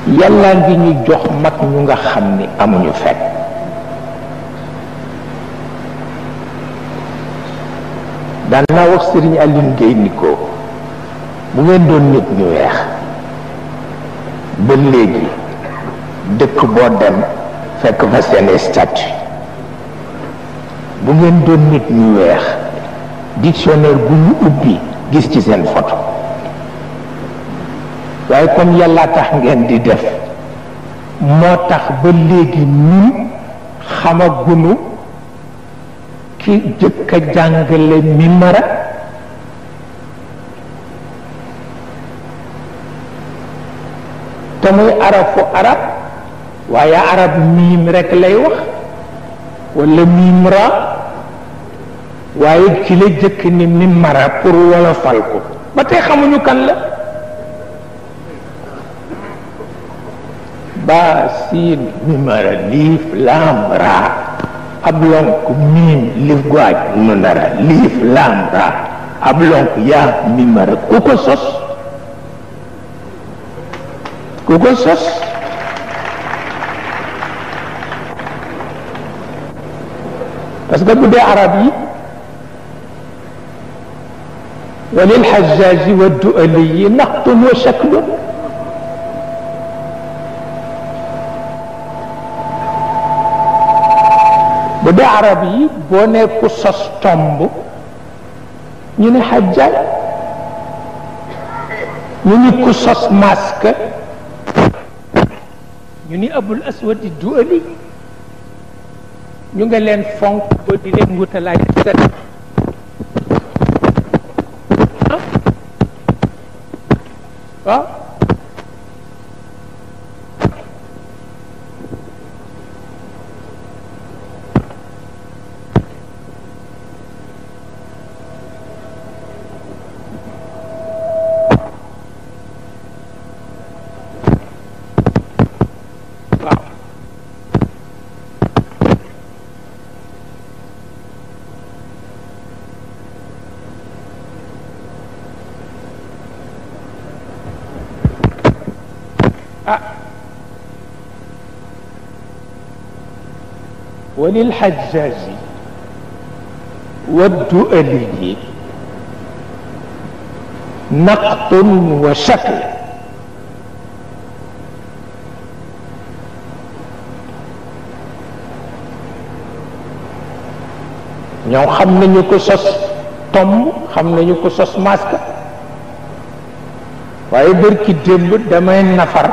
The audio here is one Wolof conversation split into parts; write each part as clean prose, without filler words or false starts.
yàlla ngi ñu jox mag ñu nga xam ni amuñu fekk daan naa wax Serigne Aline Gueye ni ko bu ngeen doon nit ñu weex ba léegi dëkk boo dem fekk fa seen statut bu ngeen doon nit ñu weex dictionnaire bu ñu ubbi gis ci seen photo waaye comme yàlla tax ngeen di def moo tax ba léegi ñun xamagunu ki jëkk a jàngale mimara te muy arafu arab waaye arab miim rekk lay wax walla miim ra waaye ki la jëkk ni mimara pour wolofal ko ba tey xamuñu kan la ba siin mimara liif laam raa ab lonk miim lif guaj munara liif laam raa ab lonk yaa mimara ku ko sos parce que bu dee arab yi walil xajaaji wa duali yi naqtun wa shaklun bu dee arab yi boo ne ku sos tomb ñu ne xajjaaj ñu ni ku sos masque ñu ni abul aswadi duali ñu nga leen fonk ba di leen wutalaay set waaw وللحجاج والدؤلي نقط وشكل ñoo xam nañu ko sos tomb xam nañu ko sos masque waaye bërki démb damay nafar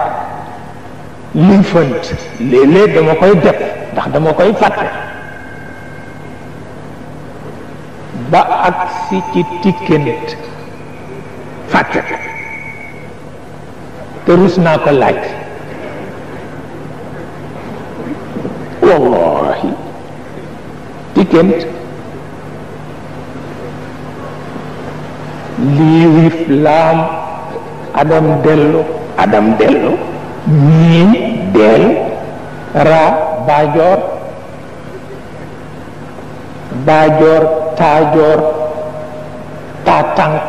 liifant léeg-léeg dama koy def ndax dama koy fàtte ba agsi ci tikkent fàtte te rus naa ko laaj wallahi tikkent liif laam adam dellu miin deel ra baajoor taajoor taatànk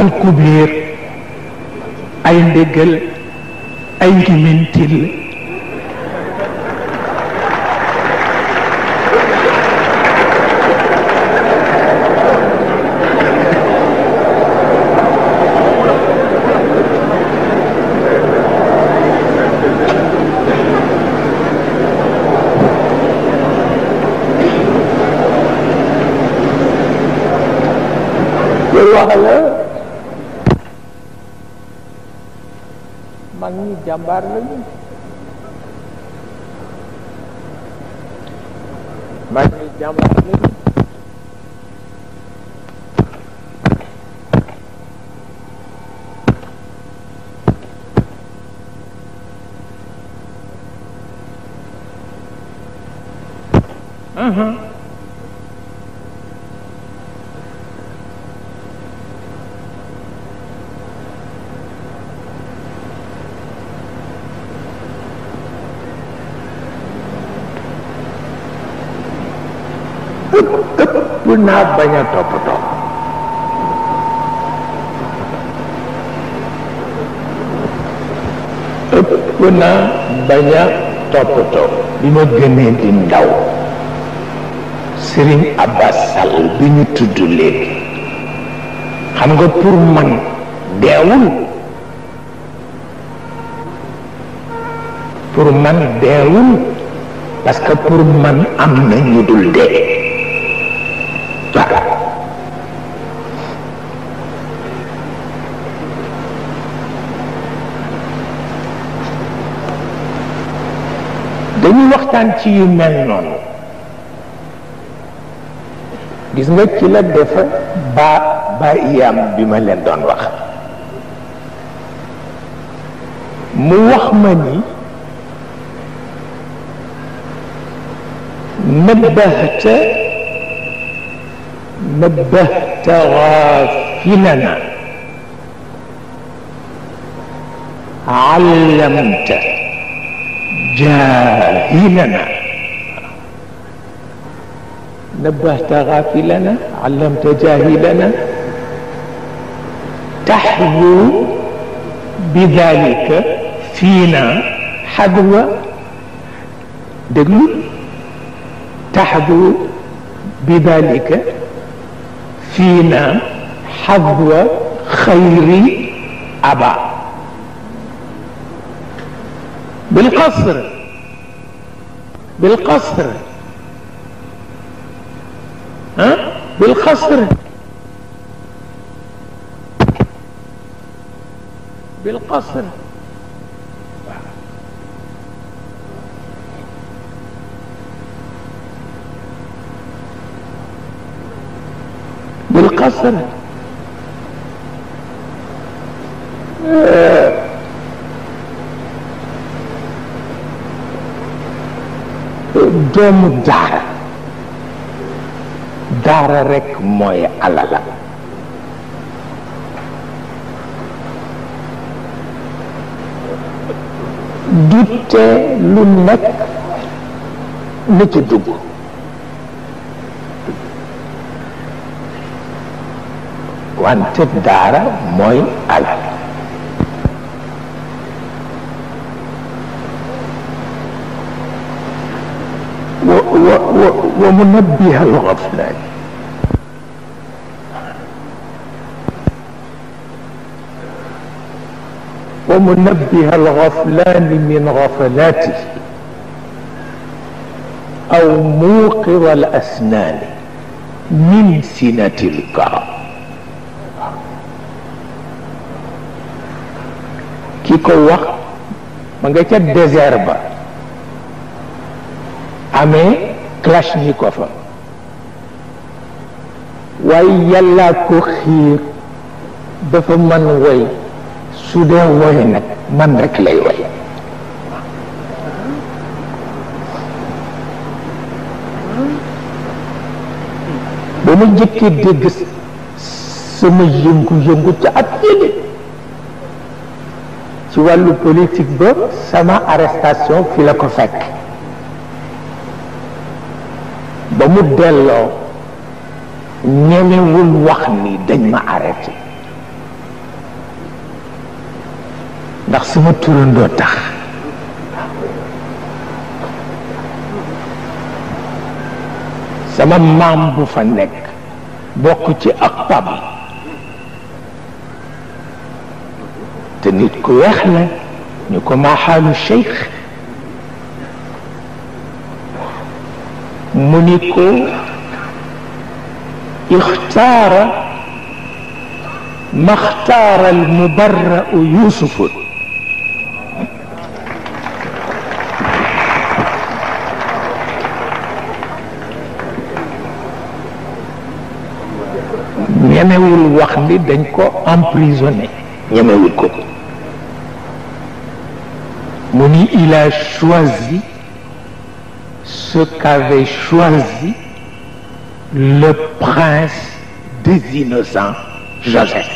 alkubeer ay ndégal ay ngimintil mag ñi jàmbaar lañu mag ñi jàmbaar lañu ëpp naa bañ a toppatoo na bañ a toppatoo bi ma gënee di ndaw Serigne Abbas Sall bi ñu tudd léegi xam nga pour man deewul parce que pour man am na ñu dul dee waaw dañuy waxtaan ci yu mel noonu gis nga ci la defa ba iyam bi ma leen doon wax mu wax ma ni نبهت غافلنا علمت جاهلنا نبهت غافلنا علمت جاهلنا تحذو بذلك فينا حذو دقل تحذو بذلك فينا حذو خير أبا بالقصر ها بالقصر بالقصر doomu daara rekk mooy alala dute lu nekk na ci dugg wante daara mooy alal ومنبه الغفلان من غفلاته أو موقظ الأسنان من سنة الكرم كيكو وقت ما نجا ديزير با امي كلاشنيكوف واي يلا كو خير دفا من وي سودي وي نك من رك لاي وي بما جيكي دغ سما ينغو ci at yele ci walu politique ba sama arrestation fi la ko fekk ba mu delloo ñemewul wax ni dañ ma arrêté ndax sama turandoo tax sama maam bu fa nekk bokk ci ak pab te nit ku weex la ñu ko ma xaalu cheikh منيكو اختار ما اختار المبرأ يوسف ñemewul wax ni dañ ko emprisonné ñemewul ko mu ni il a choisi ce qu'avait choisi le prince des innocents, Joseph.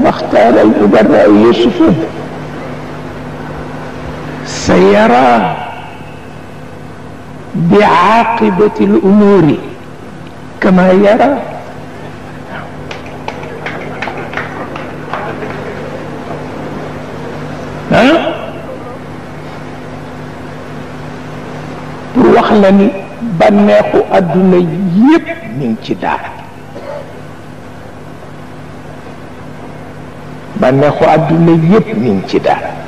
اختار المبرأ يوسف سيرى بعاقبة الأمور كما يرى. pour wax la ni bànneexu àdduna yépp mi ngi ci daara, bànneexu àdduna yépp mi ngi ci daara.